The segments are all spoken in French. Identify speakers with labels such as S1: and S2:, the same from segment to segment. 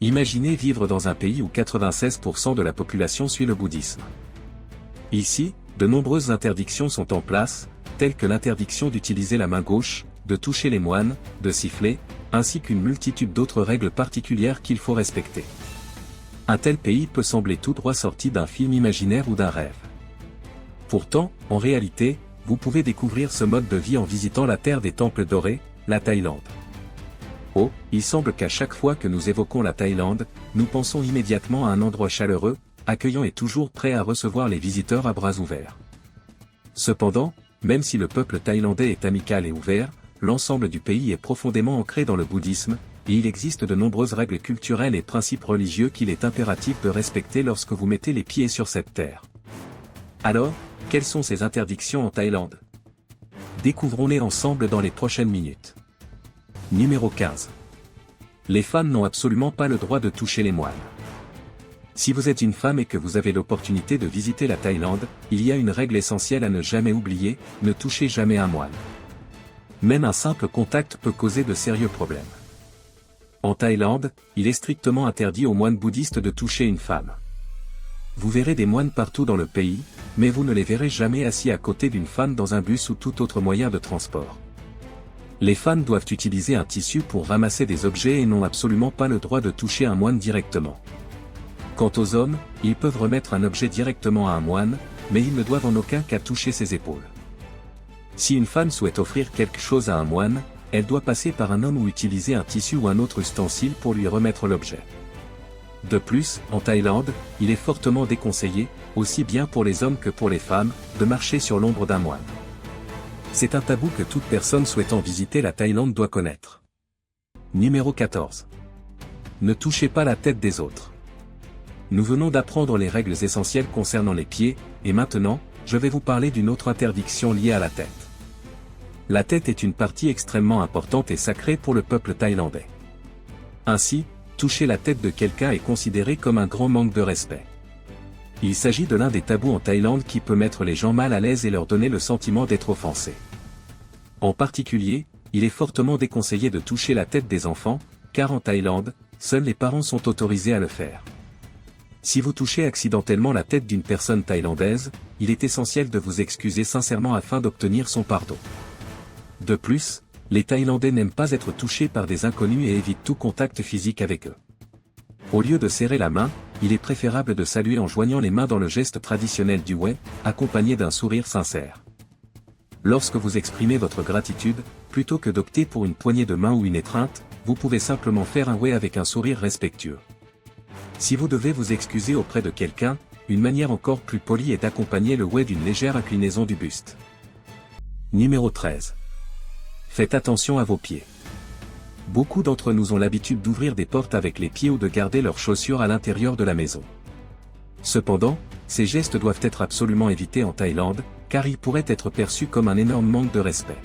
S1: Imaginez vivre dans un pays où 96% de la population suit le bouddhisme. Ici, de nombreuses interdictions sont en place, telles que l'interdiction d'utiliser la main gauche, de toucher les moines, de siffler, ainsi qu'une multitude d'autres règles particulières qu'il faut respecter. Un tel pays peut sembler tout droit sorti d'un film imaginaire ou d'un rêve. Pourtant, en réalité, vous pouvez découvrir ce mode de vie en visitant la terre des temples dorés, la Thaïlande. Oh, il semble qu'à chaque fois que nous évoquons la Thaïlande, nous pensons immédiatement à un endroit chaleureux, accueillant et toujours prêt à recevoir les visiteurs à bras ouverts. Cependant, même si le peuple thaïlandais est amical et ouvert, l'ensemble du pays est profondément ancré dans le bouddhisme, et il existe de nombreuses règles culturelles et principes religieux qu'il est impératif de respecter lorsque vous mettez les pieds sur cette terre. Alors, quelles sont ces interdictions en Thaïlande? Découvrons-les ensemble dans les prochaines minutes. Numéro 15. Les femmes n'ont absolument pas le droit de toucher les moines. Si vous êtes une femme et que vous avez l'opportunité de visiter la Thaïlande, il y a une règle essentielle à ne jamais oublier, ne touchez jamais un moine. Même un simple contact peut causer de sérieux problèmes. En Thaïlande, il est strictement interdit aux moines bouddhistes de toucher une femme. Vous verrez des moines partout dans le pays, mais vous ne les verrez jamais assis à côté d'une femme dans un bus ou tout autre moyen de transport. Les femmes doivent utiliser un tissu pour ramasser des objets et n'ont absolument pas le droit de toucher un moine directement. Quant aux hommes, ils peuvent remettre un objet directement à un moine, mais ils ne doivent en aucun cas toucher ses épaules. Si une femme souhaite offrir quelque chose à un moine, elle doit passer par un homme ou utiliser un tissu ou un autre ustensile pour lui remettre l'objet. De plus, en Thaïlande, il est fortement déconseillé, aussi bien pour les hommes que pour les femmes, de marcher sur l'ombre d'un moine. C'est un tabou que toute personne souhaitant visiter la Thaïlande doit connaître. Numéro 14. Ne touchez pas la tête des autres. Nous venons d'apprendre les règles essentielles concernant les pieds, et maintenant, je vais vous parler d'une autre interdiction liée à la tête. La tête est une partie extrêmement importante et sacrée pour le peuple thaïlandais. Ainsi, toucher la tête de quelqu'un est considéré comme un grand manque de respect. Il s'agit de l'un des tabous en Thaïlande qui peut mettre les gens mal à l'aise et leur donner le sentiment d'être offensés. En particulier, il est fortement déconseillé de toucher la tête des enfants, car en Thaïlande, seuls les parents sont autorisés à le faire. Si vous touchez accidentellement la tête d'une personne thaïlandaise, il est essentiel de vous excuser sincèrement afin d'obtenir son pardon. De plus, les Thaïlandais n'aiment pas être touchés par des inconnus et évitent tout contact physique avec eux. Au lieu de serrer la main, il est préférable de saluer en joignant les mains dans le geste traditionnel du ouais, accompagné d'un sourire sincère. Lorsque vous exprimez votre gratitude, plutôt que d'opter pour une poignée de main ou une étreinte, vous pouvez simplement faire un ouais avec un sourire respectueux. Si vous devez vous excuser auprès de quelqu'un, une manière encore plus polie est d'accompagner le ouais d'une légère inclinaison du buste. Numéro 13. Faites attention à vos pieds. Beaucoup d'entre nous ont l'habitude d'ouvrir des portes avec les pieds ou de garder leurs chaussures à l'intérieur de la maison. Cependant, ces gestes doivent être absolument évités en Thaïlande, car ils pourraient être perçus comme un énorme manque de respect.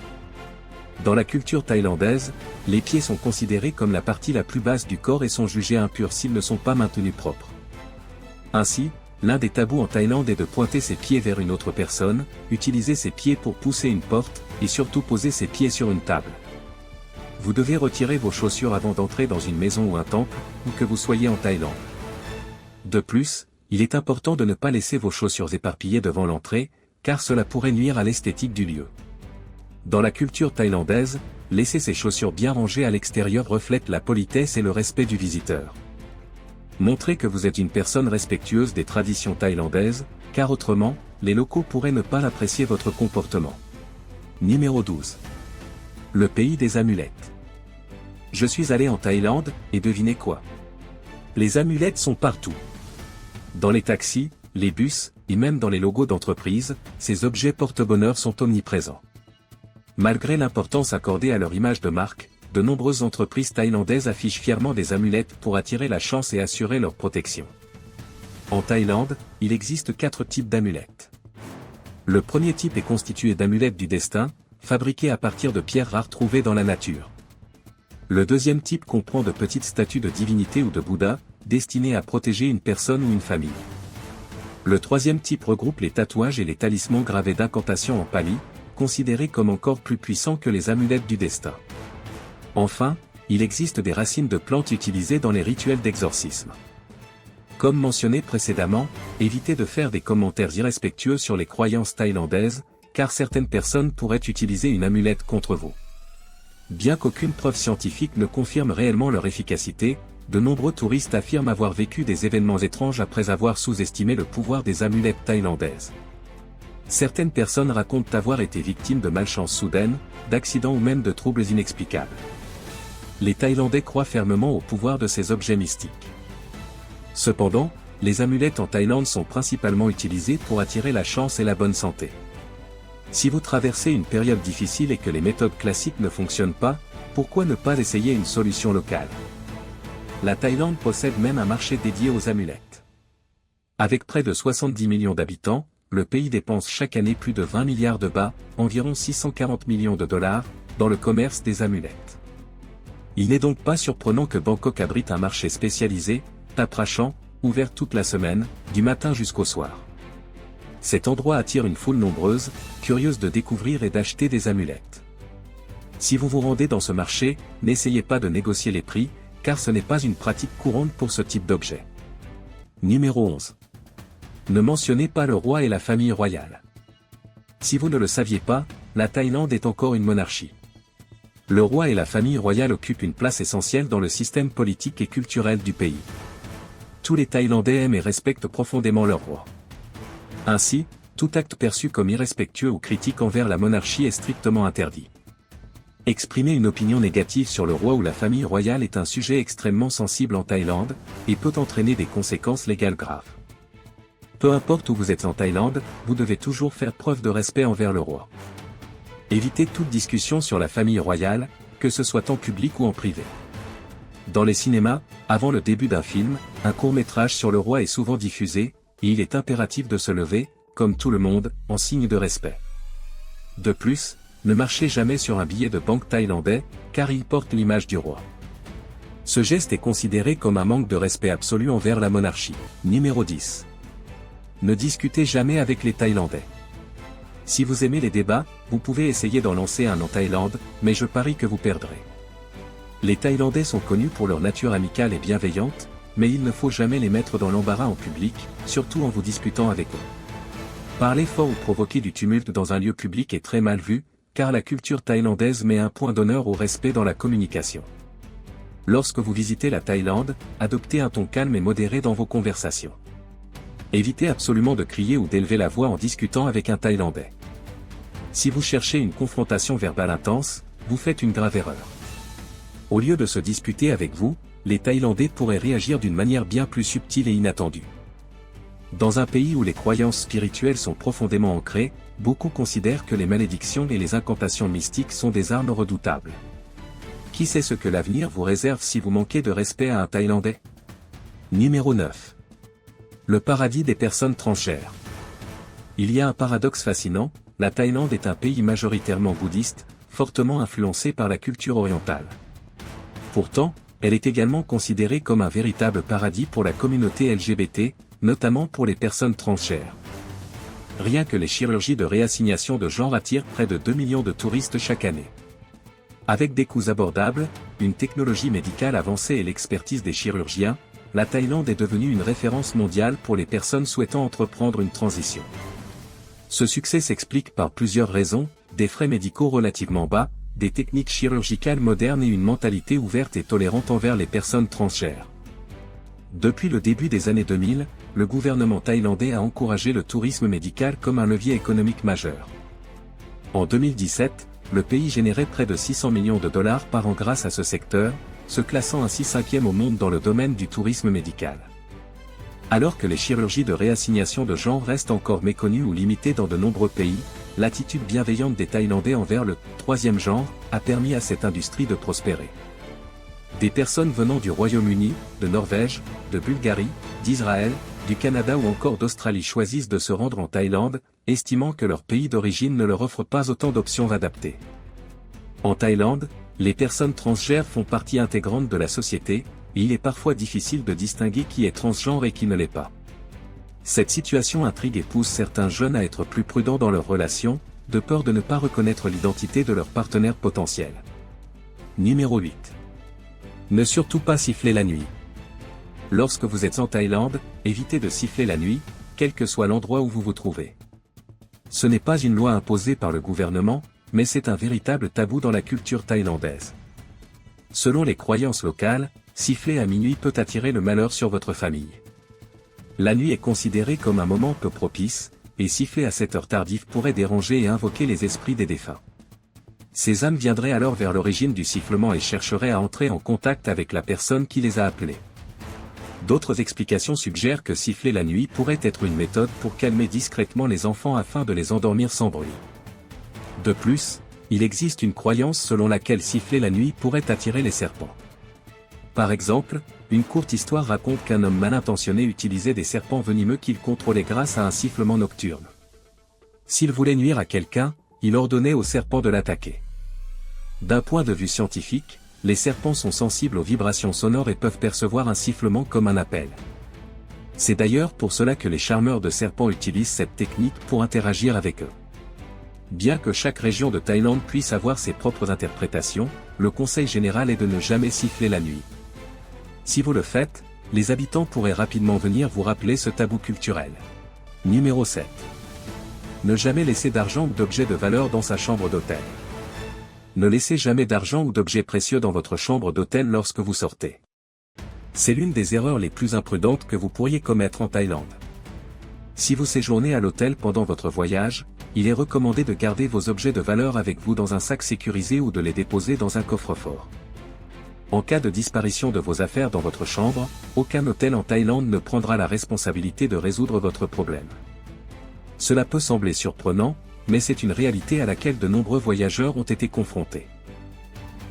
S1: Dans la culture thaïlandaise, les pieds sont considérés comme la partie la plus basse du corps et sont jugés impurs s'ils ne sont pas maintenus propres. Ainsi, l'un des tabous en Thaïlande est de pointer ses pieds vers une autre personne, utiliser ses pieds pour pousser une porte, et surtout poser ses pieds sur une table. Vous devez retirer vos chaussures avant d'entrer dans une maison ou un temple, où que vous soyez en Thaïlande. De plus, il est important de ne pas laisser vos chaussures éparpillées devant l'entrée, car cela pourrait nuire à l'esthétique du lieu. Dans la culture thaïlandaise, laisser ses chaussures bien rangées à l'extérieur reflète la politesse et le respect du visiteur. Montrez que vous êtes une personne respectueuse des traditions thaïlandaises, car autrement, les locaux pourraient ne pas apprécier votre comportement. Numéro 12. Le pays des amulettes. Je suis allé en Thaïlande, et devinez quoi? Les amulettes sont partout. Dans les taxis, les bus, et même dans les logos d'entreprise, ces objets porte-bonheur sont omniprésents. Malgré l'importance accordée à leur image de marque, de nombreuses entreprises thaïlandaises affichent fièrement des amulettes pour attirer la chance et assurer leur protection. En Thaïlande, il existe 4 types d'amulettes. Le premier type est constitué d'amulettes du destin, fabriquées à partir de pierres rares trouvées dans la nature. Le deuxième type comprend de petites statues de divinités ou de Bouddha, destinées à protéger une personne ou une famille. Le troisième type regroupe les tatouages et les talismans gravés d'incantations en pali, considérés comme encore plus puissants que les amulettes du destin. Enfin, il existe des racines de plantes utilisées dans les rituels d'exorcisme. Comme mentionné précédemment, évitez de faire des commentaires irrespectueux sur les croyances thaïlandaises, car certaines personnes pourraient utiliser une amulette contre vous. Bien qu'aucune preuve scientifique ne confirme réellement leur efficacité, de nombreux touristes affirment avoir vécu des événements étranges après avoir sous-estimé le pouvoir des amulettes thaïlandaises. Certaines personnes racontent avoir été victimes de malchance soudaine, d'accidents ou même de troubles inexplicables. Les Thaïlandais croient fermement au pouvoir de ces objets mystiques. Cependant, les amulettes en Thaïlande sont principalement utilisées pour attirer la chance et la bonne santé. Si vous traversez une période difficile et que les méthodes classiques ne fonctionnent pas, pourquoi ne pas essayer une solution locale? La Thaïlande possède même un marché dédié aux amulettes. Avec près de 70 millions d'habitants, le pays dépense chaque année plus de 20 milliards de bahts, environ 640 millions de dollars, dans le commerce des amulettes. Il n'est donc pas surprenant que Bangkok abrite un marché spécialisé, Thap Prachang, ouvert toute la semaine, du matin jusqu'au soir. Cet endroit attire une foule nombreuse, curieuse de découvrir et d'acheter des amulettes. Si vous vous rendez dans ce marché, n'essayez pas de négocier les prix, car ce n'est pas une pratique courante pour ce type d'objet. Numéro 11. Ne mentionnez pas le roi et la famille royale. Si vous ne le saviez pas, la Thaïlande est encore une monarchie. Le roi et la famille royale occupent une place essentielle dans le système politique et culturel du pays. Tous les Thaïlandais aiment et respectent profondément leur roi. Ainsi, tout acte perçu comme irrespectueux ou critique envers la monarchie est strictement interdit. Exprimer une opinion négative sur le roi ou la famille royale est un sujet extrêmement sensible en Thaïlande, et peut entraîner des conséquences légales graves. Peu importe où vous êtes en Thaïlande, vous devez toujours faire preuve de respect envers le roi. Évitez toute discussion sur la famille royale, que ce soit en public ou en privé. Dans les cinémas, avant le début d'un film, un court-métrage sur le roi est souvent diffusé, et il est impératif de se lever, comme tout le monde, en signe de respect. De plus, ne marchez jamais sur un billet de banque thaïlandais, car il porte l'image du roi. Ce geste est considéré comme un manque de respect absolu envers la monarchie. Numéro 10. Ne discutez jamais avec les Thaïlandais. Si vous aimez les débats, vous pouvez essayer d'en lancer un en Thaïlande, mais je parie que vous perdrez. Les Thaïlandais sont connus pour leur nature amicale et bienveillante, mais il ne faut jamais les mettre dans l'embarras en public, surtout en vous disputant avec eux. Parler fort ou provoquer du tumulte dans un lieu public est très mal vu, car la culture thaïlandaise met un point d'honneur au respect dans la communication. Lorsque vous visitez la Thaïlande, adoptez un ton calme et modéré dans vos conversations. Évitez absolument de crier ou d'élever la voix en discutant avec un Thaïlandais. Si vous cherchez une confrontation verbale intense, vous faites une grave erreur. Au lieu de se disputer avec vous, les Thaïlandais pourraient réagir d'une manière bien plus subtile et inattendue. Dans un pays où les croyances spirituelles sont profondément ancrées, beaucoup considèrent que les malédictions et les incantations mystiques sont des armes redoutables. Qui sait ce que l'avenir vous réserve si vous manquez de respect à un Thaïlandais? Numéro 9. Le paradis des personnes transgères. Il y a un paradoxe fascinant, la Thaïlande est un pays majoritairement bouddhiste, fortement influencé par la culture orientale. Pourtant, elle est également considérée comme un véritable paradis pour la communauté LGBT, notamment pour les personnes transgères. Rien que les chirurgies de réassignation de genre attirent près de 2 millions de touristes chaque année. Avec des coûts abordables, une technologie médicale avancée et l'expertise des chirurgiens, la Thaïlande est devenue une référence mondiale pour les personnes souhaitant entreprendre une transition. Ce succès s'explique par plusieurs raisons, des frais médicaux relativement bas, des techniques chirurgicales modernes et une mentalité ouverte et tolérante envers les personnes transgères. Depuis le début des années 2000, le gouvernement thaïlandais a encouragé le tourisme médical comme un levier économique majeur. En 2017, le pays générait près de 600 millions de dollars par an grâce à ce secteur, se classant ainsi 5e au monde dans le domaine du tourisme médical. Alors que les chirurgies de réassignation de genre restent encore méconnues ou limitées dans de nombreux pays, l'attitude bienveillante des Thaïlandais envers le troisième genre a permis à cette industrie de prospérer. Des personnes venant du Royaume-Uni, de Norvège, de Bulgarie, d'Israël, du Canada ou encore d'Australie choisissent de se rendre en Thaïlande, estimant que leur pays d'origine ne leur offre pas autant d'options adaptées. En Thaïlande, les personnes transgenres font partie intégrante de la société, et il est parfois difficile de distinguer qui est transgenre et qui ne l'est pas. Cette situation intrigue et pousse certains jeunes à être plus prudents dans leurs relations, de peur de ne pas reconnaître l'identité de leur partenaire potentiel. Numéro 8. Ne surtout pas siffler la nuit. Lorsque vous êtes en Thaïlande, évitez de siffler la nuit, quel que soit l'endroit où vous vous trouvez. Ce n'est pas une loi imposée par le gouvernement, mais c'est un véritable tabou dans la culture thaïlandaise. Selon les croyances locales, siffler à minuit peut attirer le malheur sur votre famille. La nuit est considérée comme un moment peu propice, et siffler à cette heure tardive pourrait déranger et invoquer les esprits des défunts. Ces âmes viendraient alors vers l'origine du sifflement et chercheraient à entrer en contact avec la personne qui les a appelés. D'autres explications suggèrent que siffler la nuit pourrait être une méthode pour calmer discrètement les enfants afin de les endormir sans bruit. De plus, il existe une croyance selon laquelle siffler la nuit pourrait attirer les serpents. Par exemple, une courte histoire raconte qu'un homme mal intentionné utilisait des serpents venimeux qu'il contrôlait grâce à un sifflement nocturne. S'il voulait nuire à quelqu'un, il ordonnait au serpent de l'attaquer. D'un point de vue scientifique, les serpents sont sensibles aux vibrations sonores et peuvent percevoir un sifflement comme un appel. C'est d'ailleurs pour cela que les charmeurs de serpents utilisent cette technique pour interagir avec eux. Bien que chaque région de Thaïlande puisse avoir ses propres interprétations, le conseil général est de ne jamais siffler la nuit. Si vous le faites, les habitants pourraient rapidement venir vous rappeler ce tabou culturel. Numéro 7. Ne jamais laisser d'argent ou d'objets de valeur dans sa chambre d'hôtel. Ne laissez jamais d'argent ou d'objets précieux dans votre chambre d'hôtel lorsque vous sortez. C'est l'une des erreurs les plus imprudentes que vous pourriez commettre en Thaïlande. Si vous séjournez à l'hôtel pendant votre voyage, il est recommandé de garder vos objets de valeur avec vous dans un sac sécurisé ou de les déposer dans un coffre-fort. En cas de disparition de vos affaires dans votre chambre, aucun hôtel en Thaïlande ne prendra la responsabilité de résoudre votre problème. Cela peut sembler surprenant, mais c'est une réalité à laquelle de nombreux voyageurs ont été confrontés.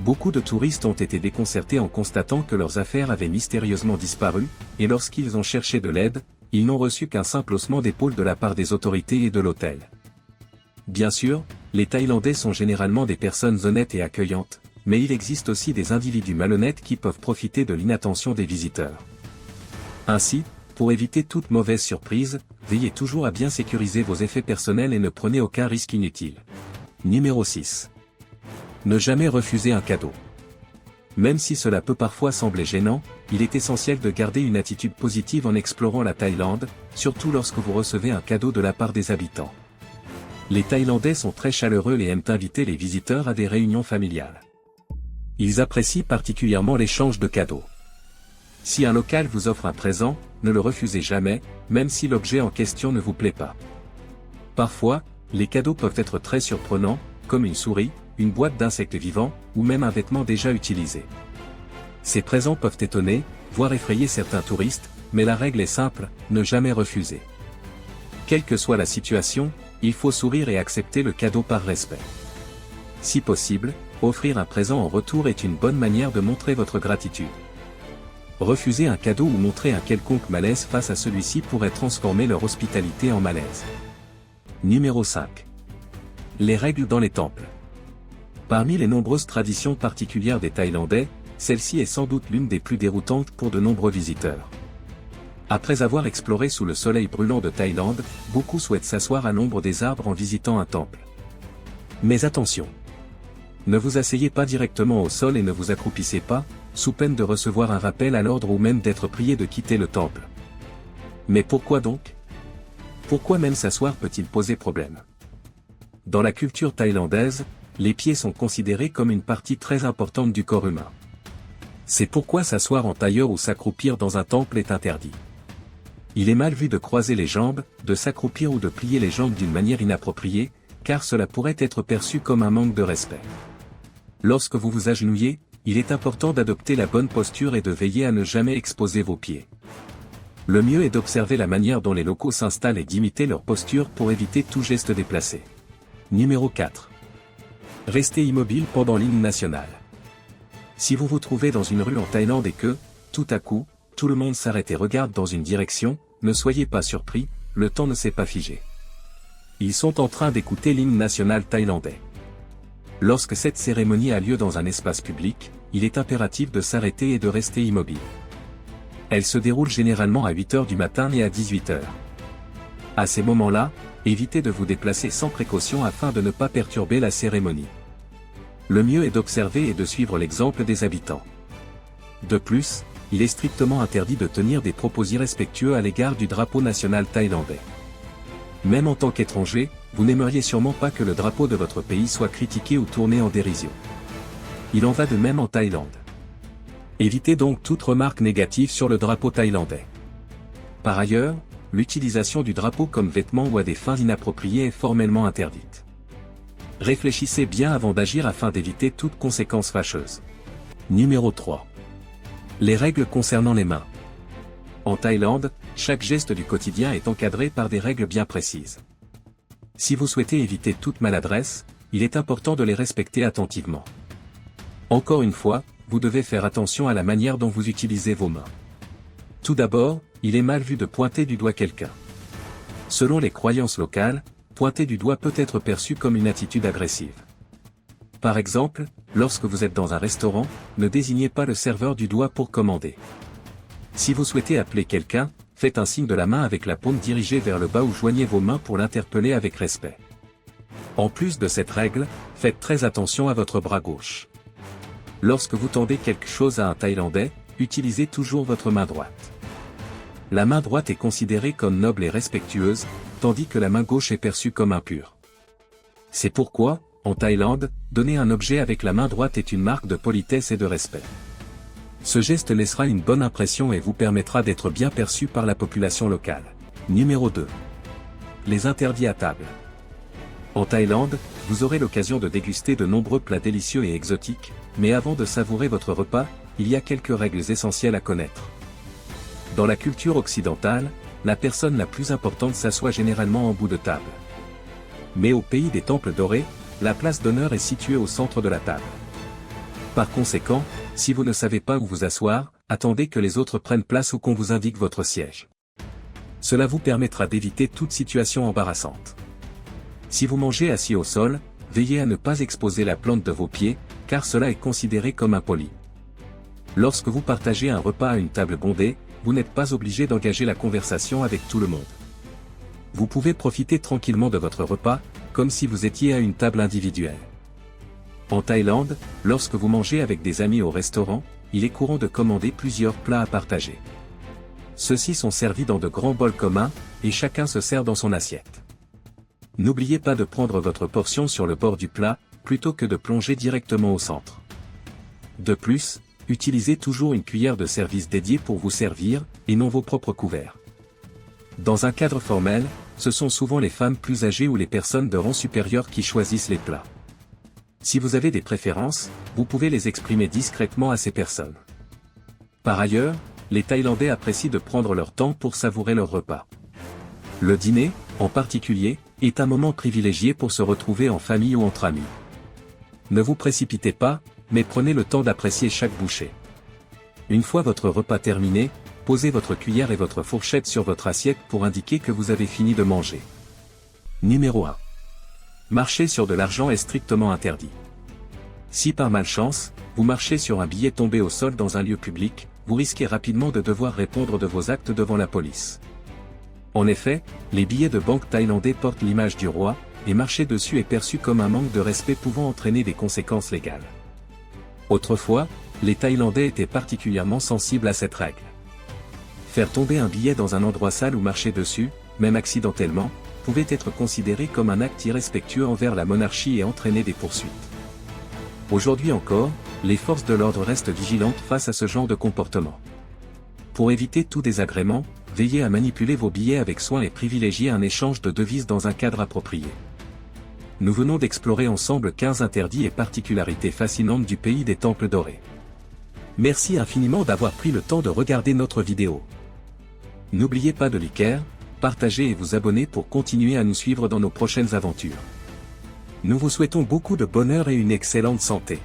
S1: Beaucoup de touristes ont été déconcertés en constatant que leurs affaires avaient mystérieusement disparu, et lorsqu'ils ont cherché de l'aide, ils n'ont reçu qu'un simple haussement d'épaule de la part des autorités et de l'hôtel. Bien sûr, les Thaïlandais sont généralement des personnes honnêtes et accueillantes, mais il existe aussi des individus malhonnêtes qui peuvent profiter de l'inattention des visiteurs. Ainsi, pour éviter toute mauvaise surprise, veillez toujours à bien sécuriser vos effets personnels et ne prenez aucun risque inutile. Numéro 6. Ne jamais refuser un cadeau. Même si cela peut parfois sembler gênant, il est essentiel de garder une attitude positive en explorant la Thaïlande, surtout lorsque vous recevez un cadeau de la part des habitants. Les Thaïlandais sont très chaleureux et aiment inviter les visiteurs à des réunions familiales. Ils apprécient particulièrement l'échange de cadeaux. Si un local vous offre un présent, ne le refusez jamais, même si l'objet en question ne vous plaît pas. Parfois, les cadeaux peuvent être très surprenants, comme une souris, une boîte d'insectes vivants, ou même un vêtement déjà utilisé. Ces présents peuvent étonner, voire effrayer certains touristes, mais la règle est simple, ne jamais refuser. Quelle que soit la situation, il faut sourire et accepter le cadeau par respect. Si possible, offrir un présent en retour est une bonne manière de montrer votre gratitude. Refuser un cadeau ou montrer un quelconque malaise face à celui-ci pourrait transformer leur hospitalité en malaise. Numéro 5. Les règles dans les temples. Parmi les nombreuses traditions particulières des Thaïlandais, celle-ci est sans doute l'une des plus déroutantes pour de nombreux visiteurs. Après avoir exploré sous le soleil brûlant de Thaïlande, beaucoup souhaitent s'asseoir à l'ombre des arbres en visitant un temple. Mais attention! Ne vous asseyez pas directement au sol et ne vous accroupissez pas, sous peine de recevoir un rappel à l'ordre ou même d'être prié de quitter le temple. Mais pourquoi donc? Pourquoi même s'asseoir peut-il poser problème? Dans la culture thaïlandaise, les pieds sont considérés comme une partie très importante du corps humain. C'est pourquoi s'asseoir en tailleur ou s'accroupir dans un temple est interdit. Il est mal vu de croiser les jambes, de s'accroupir ou de plier les jambes d'une manière inappropriée, car cela pourrait être perçu comme un manque de respect. Lorsque vous vous agenouillez, il est important d'adopter la bonne posture et de veiller à ne jamais exposer vos pieds. Le mieux est d'observer la manière dont les locaux s'installent et d'imiter leur posture pour éviter tout geste déplacé. Numéro 4. Restez immobile pendant l'hymne national. Si vous vous trouvez dans une rue en Thaïlande et que, tout à coup, tout le monde s'arrête et regarde dans une direction, ne soyez pas surpris, le temps ne s'est pas figé. Ils sont en train d'écouter l'hymne national thaïlandais. Lorsque cette cérémonie a lieu dans un espace public, il est impératif de s'arrêter et de rester immobile. Elle se déroule généralement à 8h du matin et à 18h. À ces moments-là, évitez de vous déplacer sans précaution afin de ne pas perturber la cérémonie. Le mieux est d'observer et de suivre l'exemple des habitants. De plus, il est strictement interdit de tenir des propos irrespectueux à l'égard du drapeau national thaïlandais. Même en tant qu'étranger, vous n'aimeriez sûrement pas que le drapeau de votre pays soit critiqué ou tourné en dérision. Il en va de même en Thaïlande. Évitez donc toute remarque négative sur le drapeau thaïlandais. Par ailleurs, l'utilisation du drapeau comme vêtement ou à des fins inappropriées est formellement interdite. Réfléchissez bien avant d'agir afin d'éviter toute conséquence fâcheuse. Numéro 3. Les règles concernant les mains. En Thaïlande, chaque geste du quotidien est encadré par des règles bien précises. Si vous souhaitez éviter toute maladresse, il est important de les respecter attentivement. Encore une fois, vous devez faire attention à la manière dont vous utilisez vos mains. Tout d'abord, il est mal vu de pointer du doigt quelqu'un. Selon les croyances locales, pointer du doigt peut être perçu comme une attitude agressive. Par exemple, lorsque vous êtes dans un restaurant, ne désignez pas le serveur du doigt pour commander. Si vous souhaitez appeler quelqu'un, faites un signe de la main avec la paume dirigée vers le bas ou joignez vos mains pour l'interpeller avec respect. En plus de cette règle, faites très attention à votre bras gauche. Lorsque vous tendez quelque chose à un Thaïlandais, utilisez toujours votre main droite. La main droite est considérée comme noble et respectueuse, tandis que la main gauche est perçue comme impure. C'est pourquoi, en Thaïlande, donner un objet avec la main droite est une marque de politesse et de respect. Ce geste laissera une bonne impression et vous permettra d'être bien perçu par la population locale. Numéro 2. Les interdits à table. En Thaïlande, vous aurez l'occasion de déguster de nombreux plats délicieux et exotiques, mais avant de savourer votre repas, il y a quelques règles essentielles à connaître. Dans la culture occidentale, la personne la plus importante s'assoit généralement en bout de table. Mais au pays des temples dorés, la place d'honneur est située au centre de la table. Par conséquent, si vous ne savez pas où vous asseoir, attendez que les autres prennent place ou qu'on vous indique votre siège. Cela vous permettra d'éviter toute situation embarrassante. Si vous mangez assis au sol, veillez à ne pas exposer la plante de vos pieds, car cela est considéré comme impoli. Lorsque vous partagez un repas à une table bondée, vous n'êtes pas obligé d'engager la conversation avec tout le monde. Vous pouvez profiter tranquillement de votre repas, comme si vous étiez à une table individuelle. En Thaïlande, lorsque vous mangez avec des amis au restaurant, il est courant de commander plusieurs plats à partager. Ceux-ci sont servis dans de grands bols communs, et chacun se sert dans son assiette. N'oubliez pas de prendre votre portion sur le bord du plat, plutôt que de plonger directement au centre. De plus, utilisez toujours une cuillère de service dédiée pour vous servir, et non vos propres couverts. Dans un cadre formel, ce sont souvent les femmes plus âgées ou les personnes de rang supérieur qui choisissent les plats. Si vous avez des préférences, vous pouvez les exprimer discrètement à ces personnes. Par ailleurs, les Thaïlandais apprécient de prendre leur temps pour savourer leur repas. Le dîner, en particulier, est un moment privilégié pour se retrouver en famille ou entre amis. Ne vous précipitez pas, mais prenez le temps d'apprécier chaque bouchée. Une fois votre repas terminé, posez votre cuillère et votre fourchette sur votre assiette pour indiquer que vous avez fini de manger. Numéro 1. Marcher sur de l'argent est strictement interdit. Si par malchance, vous marchez sur un billet tombé au sol dans un lieu public, vous risquez rapidement de devoir répondre de vos actes devant la police. En effet, les billets de banque thaïlandais portent l'image du roi, et marcher dessus est perçu comme un manque de respect pouvant entraîner des conséquences légales. Autrefois, les Thaïlandais étaient particulièrement sensibles à cette règle. Faire tomber un billet dans un endroit sale ou marcher dessus, même accidentellement, pouvait être considéré comme un acte irrespectueux envers la monarchie et entraîner des poursuites. Aujourd'hui encore, les forces de l'ordre restent vigilantes face à ce genre de comportement. Pour éviter tout désagrément, veillez à manipuler vos billets avec soin et privilégiez un échange de devises dans un cadre approprié. Nous venons d'explorer ensemble 15 interdits et particularités fascinantes du pays des temples dorés. Merci infiniment d'avoir pris le temps de regarder notre vidéo. N'oubliez pas de liker, partager et vous abonner pour continuer à nous suivre dans nos prochaines aventures. Nous vous souhaitons beaucoup de bonheur et une excellente santé.